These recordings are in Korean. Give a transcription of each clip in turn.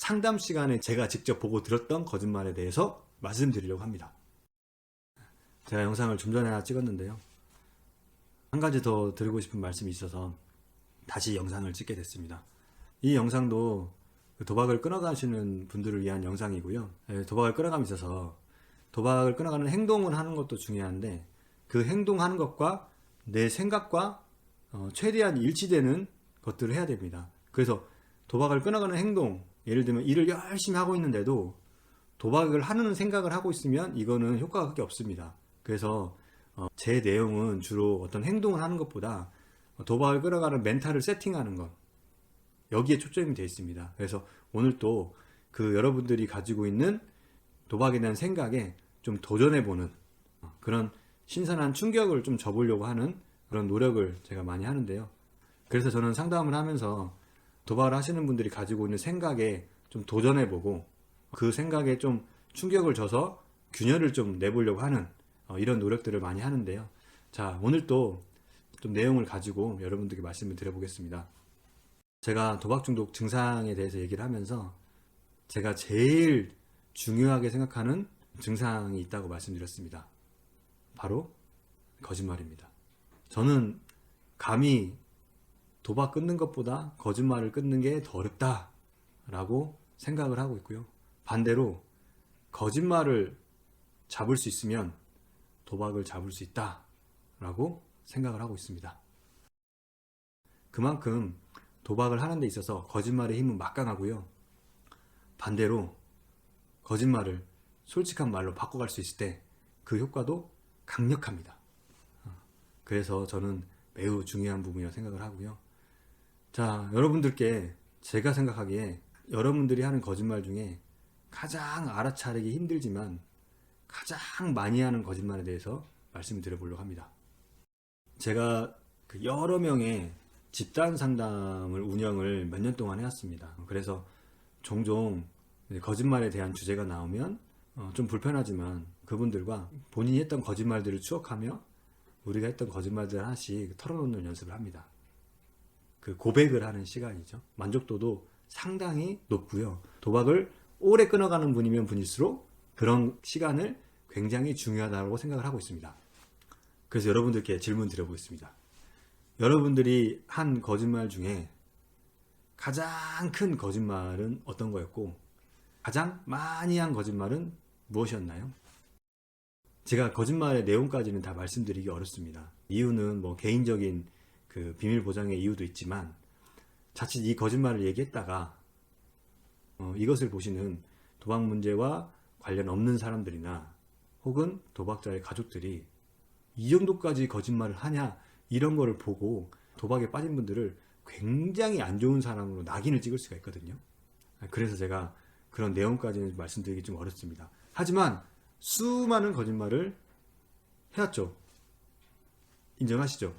상담 시간에 제가 직접 보고 들었던 거짓말에 대해서 말씀드리려고 합니다. 제가 영상을 좀 전에 하나 찍었는데요. 한 가지 더 드리고 싶은 말씀이 있어서 다시 영상을 찍게 됐습니다. 이 영상도 도박을 끊어가시는 분들을 위한 영상이고요. 도박을 끊어감에 있어서 도박을 끊어가는 행동을 하는 것도 중요한데 그 행동하는 것과 내 생각과 최대한 일치되는 것들을 해야 됩니다. 그래서 도박을 끊어가는 행동, 예를 들면 일을 열심히 하고 있는데도 도박을 하는 생각을 하고 있으면 이거는 효과가 그렇게 없습니다. 그래서 제 내용은 주로 어떤 행동을 하는 것보다 도박을 끌어가는 멘탈을 세팅하는 것, 여기에 초점이 되어 있습니다. 그래서 오늘 또 그 여러분들이 가지고 있는 도박에 대한 생각에 좀 도전해보는 그런 신선한 충격을 좀 줘보려고 하는 그런 노력을 제가 많이 하는데요. 그래서 저는 상담을 하면서 도박을 하시는 분들이 가지고 있는 생각에 좀 도전해보고 그 생각에 좀 충격을 줘서 균열을 좀 내보려고 하는 이런 노력들을 많이 하는데요. 자, 오늘 또 좀 내용을 가지고 여러분들께 말씀을 드려보겠습니다. 제가 도박 중독 증상에 대해서 얘기를 하면서 제가 제일 중요하게 생각하는 증상이 있다고 말씀드렸습니다. 바로 거짓말입니다. 저는 감히 도박 끊는 것보다 거짓말을 끊는 게 더 어렵다 라고 생각을 하고 있고요. 반대로 거짓말을 잡을 수 있으면 도박을 잡을 수 있다 라고 생각을 하고 있습니다. 그만큼 도박을 하는 데 있어서 거짓말의 힘은 막강하고요. 반대로 거짓말을 솔직한 말로 바꿔갈 수 있을 때 그 효과도 강력합니다. 그래서 저는 매우 중요한 부분이라고 생각을 하고요. 자, 여러분들께 제가 생각하기에 여러분들이 하는 거짓말 중에 가장 알아차리기 힘들지만 가장 많이 하는 거짓말에 대해서 말씀을 드려보려고 합니다. 제가 여러 명의 집단 상담을 운영을 몇 년 동안 해왔습니다. 그래서 종종 거짓말에 대한 주제가 나오면 좀 불편하지만 그분들과 본인이 했던 거짓말들을 추억하며 우리가 했던 거짓말들 하나씩 털어놓는 연습을 합니다. 그 고백을 하는 시간이죠. 만족도도 상당히 높고요. 도박을 오래 끊어가는 분이면 분일수록 그런 시간을 굉장히 중요하다고 생각을 하고 있습니다. 그래서 여러분들께 질문 드려보겠습니다. 여러분들이 한 거짓말 중에 가장 큰 거짓말은 어떤 거였고 가장 많이 한 거짓말은 무엇이었나요? 제가 거짓말의 내용까지는 다 말씀드리기 어렵습니다. 이유는 뭐 개인적인 그 비밀 보장의 이유도 있지만 자칫 이 거짓말을 얘기했다가 이것을 보시는 도박 문제와 관련 없는 사람들이나 혹은 도박자의 가족들이 이 정도까지 거짓말을 하냐 이런 거를 보고 도박에 빠진 분들을 굉장히 안 좋은 사람으로 낙인을 찍을 수가 있거든요. 그래서 제가 그런 내용까지는 말씀드리기 좀 어렵습니다. 하지만 수많은 거짓말을 해왔죠. 인정하시죠?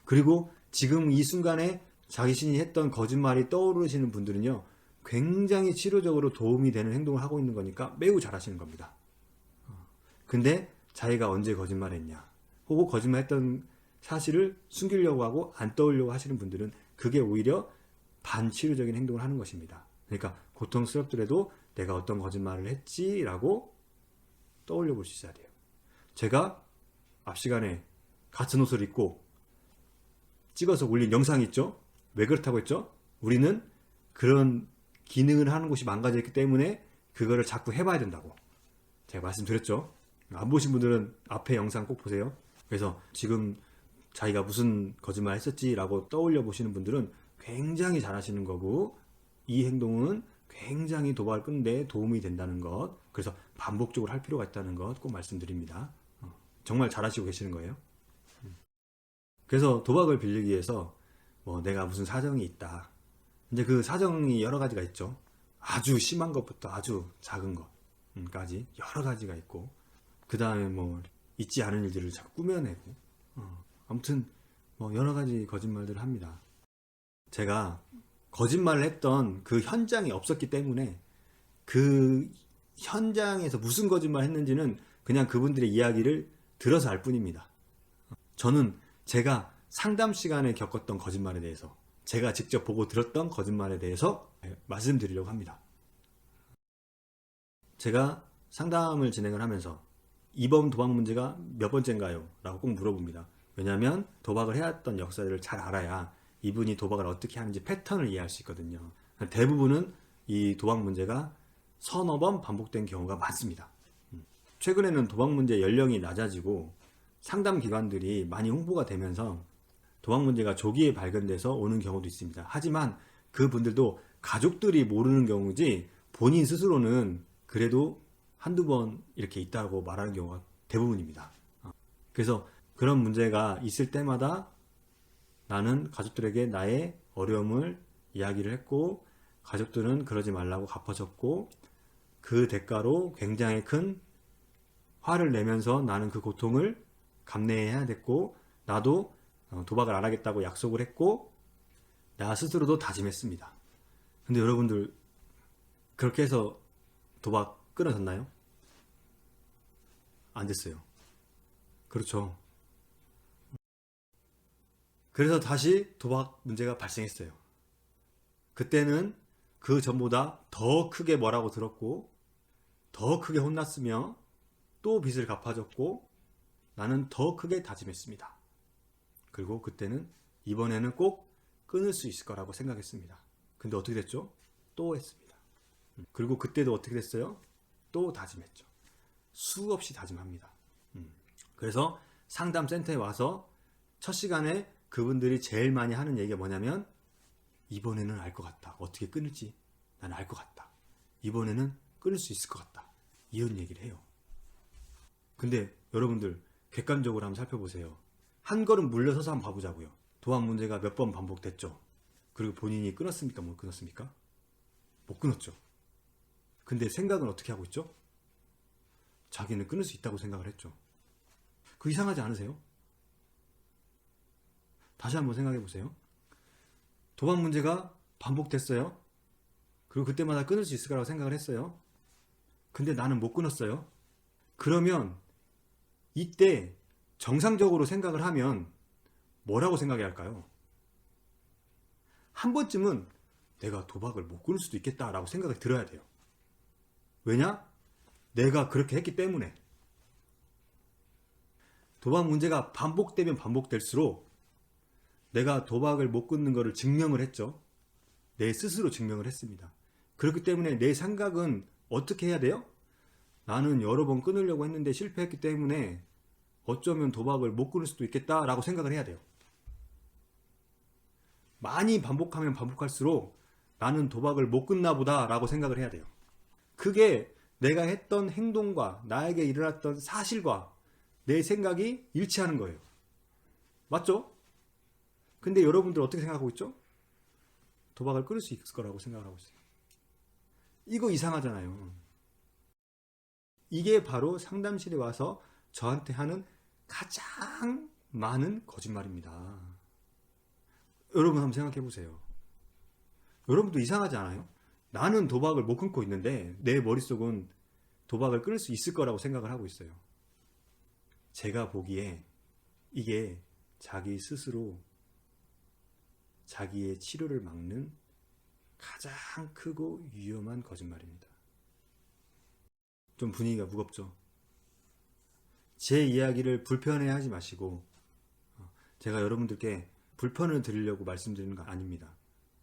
그리고 지금 이 순간에 자신이 했던 거짓말이 떠오르시는 분들은요, 굉장히 치료적으로 도움이 되는 행동을 하고 있는 거니까 매우 잘하시는 겁니다. 근데 자기가 언제 거짓말했냐, 혹은 거짓말했던 사실을 숨기려고 하고 안 떠올려고 하시는 분들은 그게 오히려 반치료적인 행동을 하는 것입니다. 그러니까 고통스럽더라도 내가 어떤 거짓말을 했지 라고 떠올려 볼 수 있어야 돼요. 제가 앞 시간에 같은 옷을 입고 찍어서 올린 영상이 있죠. 왜 그렇다고 했죠? 우리는 그런 기능을 하는 곳이 망가져 있기 때문에 그거를 자꾸 해봐야 된다고 제가 말씀드렸죠. 안 보신 분들은 앞에 영상 꼭 보세요. 그래서 지금 자기가 무슨 거짓말 했었지 라고 떠올려 보시는 분들은 굉장히 잘하시는 거고, 이 행동은 굉장히 도박을 끊는 데 도움이 된다는 것, 그래서 반복적으로 할 필요가 있다는 것 꼭 말씀드립니다. 정말 잘하시고 계시는 거예요. 그래서 도박을 빌리기 위해서 뭐 내가 무슨 사정이 있다, 이제 그 사정이 여러 가지가 있죠. 아주 심한 것부터 아주 작은 것까지 여러 가지가 있고, 그 다음에 뭐 있지 않은 일들을 자꾸 꾸며내고, 아무튼 뭐 여러 가지 거짓말들을 합니다. 제가 거짓말을 했던 그 현장이 없었기 때문에 그 현장에서 무슨 거짓말 했는지는 그냥 그분들의 이야기를 들어서 알 뿐입니다. 저는 제가 상담 시간에 겪었던 거짓말에 대해서, 제가 직접 보고 들었던 거짓말에 대해서 말씀드리려고 합니다. 제가 상담을 진행을 하면서 이번 도박 문제가 몇 번째인가요? 라고 꼭 물어봅니다. 왜냐하면 도박을 해왔던 역사를 잘 알아야 이분이 도박을 어떻게 하는지 패턴을 이해할 수 있거든요. 대부분은 이 도박 문제가 서너 번 반복된 경우가 많습니다. 최근에는 도박 문제 연령이 낮아지고 상담 기관들이 많이 홍보가 되면서 도박 문제가 조기에 발견돼서 오는 경우도 있습니다. 하지만 그분들도 가족들이 모르는 경우지 본인 스스로는 그래도 한두 번 이렇게 있다고 말하는 경우가 대부분입니다. 그래서 그런 문제가 있을 때마다 나는 가족들에게 나의 어려움을 이야기를 했고 가족들은 그러지 말라고 갚아줬고 그 대가로 굉장히 큰 화를 내면서 나는 그 고통을 감내해야 됐고 나도 도박을 안 하겠다고 약속을 했고 나 스스로도 다짐했습니다. 근데 여러분들 그렇게 해서 도박 끊어졌나요? 안 됐어요. 그렇죠. 그래서 다시 도박 문제가 발생했어요. 그때는 그 전보다 더 크게 뭐라고 들었고 더 크게 혼났으며 또 빚을 갚아줬고 나는 더 크게 다짐했습니다. 그리고 그때는 이번에는 꼭 끊을 수 있을 거라고 생각했습니다. 근데 어떻게 됐죠? 또 했습니다. 그리고 그때도 어떻게 됐어요? 또 다짐했죠. 수없이 다짐합니다. 그래서 상담센터에 와서 첫 시간에 그분들이 제일 많이 하는 얘기가 뭐냐면 이번에는 알 것 같다. 어떻게 끊을지 나는 알 것 같다. 이번에는 끊을 수 있을 것 같다. 이런 얘기를 해요. 근데 여러분들 객관적으로 한번 살펴보세요. 한 걸음 물러서서 한번 봐보자고요. 도박 문제가 몇 번 반복됐죠. 그리고 본인이 끊었습니까? 못 끊었습니까? 못 끊었죠. 근데 생각은 어떻게 하고 있죠? 자기는 끊을 수 있다고 생각을 했죠. 그 이상하지 않으세요? 다시 한번 생각해 보세요. 도박 문제가 반복됐어요. 그리고 그때마다 끊을 수 있을 거라고 생각을 했어요. 근데 나는 못 끊었어요. 그러면 이때 정상적으로 생각을 하면 뭐라고 생각해야 할까요? 한 번쯤은 내가 도박을 못 끊을 수도 있겠다라고 생각이 들어야 돼요. 왜냐? 내가 그렇게 했기 때문에. 도박 문제가 반복되면 반복될수록 내가 도박을 못 끊는 것을 증명을 했죠. 내 스스로 증명을 했습니다. 그렇기 때문에 내 생각은 어떻게 해야 돼요? 나는 여러 번 끊으려고 했는데 실패했기 때문에 어쩌면 도박을 못 끊을 수도 있겠다라고 생각을 해야 돼요. 많이 반복하면 반복할수록 나는 도박을 못 끊나 보다라고 생각을 해야 돼요. 그게 내가 했던 행동과 나에게 일어났던 사실과 내 생각이 일치하는 거예요. 맞죠? 근데 여러분들 어떻게 생각하고 있죠? 도박을 끊을 수 있을 거라고 생각을 하고 있어요. 이거 이상하잖아요. 이게 바로 상담실에 와서 저한테 하는 가장 많은 거짓말입니다. 여러분 한번 생각해 보세요. 여러분도 이상하지 않아요? 나는 도박을 못 끊고 있는데 내 머릿속은 도박을 끊을 수 있을 거라고 생각을 하고 있어요. 제가 보기에 이게 자기 스스로 자기의 치료를 막는 가장 크고 위험한 거짓말입니다. 좀 분위기가 무겁죠? 제 이야기를 불편해하지 마시고 제가 여러분들께 불편을 드리려고 말씀드리는 거 아닙니다.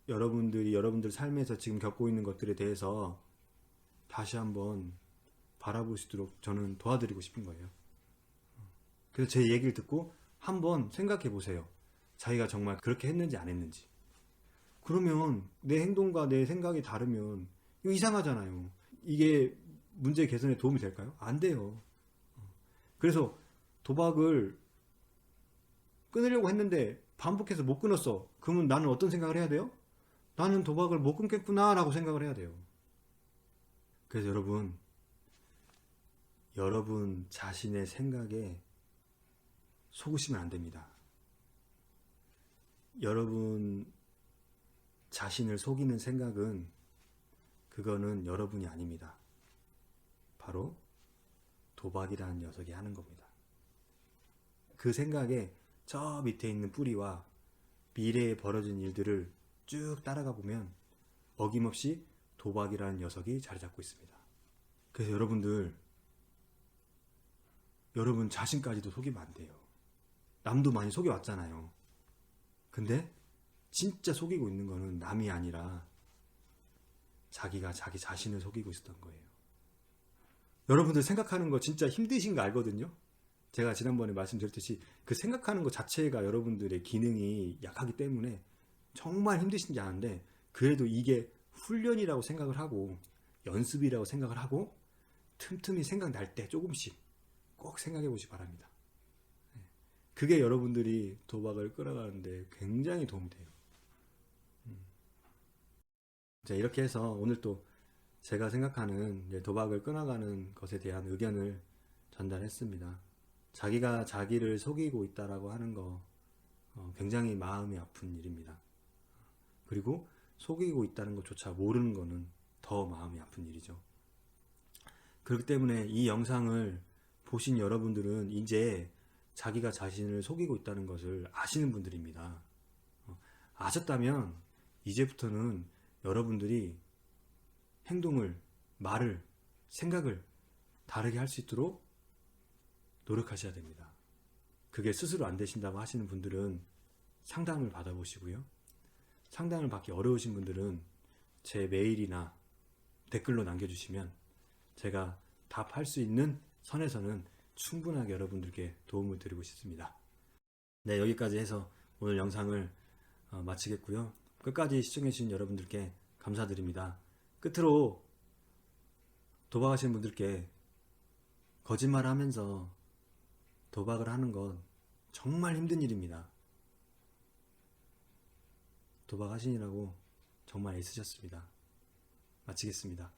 여러분들이 여러분들 삶에서 지금 겪고 있는 것들에 대해서 다시 한번 바라볼 수 있도록 저는 도와드리고 싶은 거예요. 그래서 제 얘기를 듣고 한번 생각해 보세요. 자기가 정말 그렇게 했는지 안 했는지. 그러면 내 행동과 내 생각이 다르면 이거 이상하잖아요. 이게 문제 개선에 도움이 될까요? 안 돼요. 그래서 도박을 끊으려고 했는데 반복해서 못 끊었어. 그러면 나는 어떤 생각을 해야 돼요? 나는 도박을 못 끊겠구나 라고 생각을 해야 돼요. 그래서 여러분 자신의 생각에 속으시면 안 됩니다. 여러분 자신을 속이는 생각은 그거는 여러분이 아닙니다. 바로 도박이라는 녀석이 하는 겁니다. 그 생각에 저 밑에 있는 뿌리와 미래에 벌어진 일들을 쭉 따라가 보면 어김없이 도박이라는 녀석이 자리 잡고 있습니다. 그래서 여러분 자신까지도 속이면 안 돼요. 남도 많이 속여왔잖아요. 근데 진짜 속이고 있는 거는 남이 아니라 자기가 자기 자신을 속이고 있었던 거예요. 여러분들 생각하는 거 진짜 힘드신 거 알거든요. 제가 지난번에 말씀드렸듯이 그 생각하는 것 자체가 여러분들의 기능이 약하기 때문에 정말 힘드신지 아는데, 그래도 이게 훈련이라고 생각을 하고 연습이라고 생각을 하고 틈틈이 생각날 때 조금씩 꼭 생각해 보시기 바랍니다. 그게 여러분들이 도박을 끌어가는데 굉장히 도움이 돼요. 자, 이렇게 해서 오늘 또 제가 생각하는 도박을 끊어가는 것에 대한 의견을 전달했습니다. 자기가 자기를 속이고 있다라고 하는 거 굉장히 마음이 아픈 일입니다. 그리고 속이고 있다는 것조차 모르는 거는 더 마음이 아픈 일이죠. 그렇기 때문에 이 영상을 보신 여러분들은 이제 자기가 자신을 속이고 있다는 것을 아시는 분들입니다. 아셨다면 이제부터는 여러분들이 행동을, 말을, 생각을 다르게 할 수 있도록 노력하셔야 됩니다. 그게 스스로 안 되신다고 하시는 분들은 상담을 받아보시고요. 상담을 받기 어려우신 분들은 제 메일이나 댓글로 남겨주시면 제가 답할 수 있는 선에서는 충분하게 여러분들께 도움을 드리고 싶습니다. 네, 여기까지 해서 오늘 영상을 마치겠고요. 끝까지 시청해주신 여러분들께 감사드립니다. 끝으로 도박하시는 분들께 거짓말을 하면서 도박을 하는 건 정말 힘든 일입니다. 도박하시느라고 정말 애쓰셨습니다. 마치겠습니다.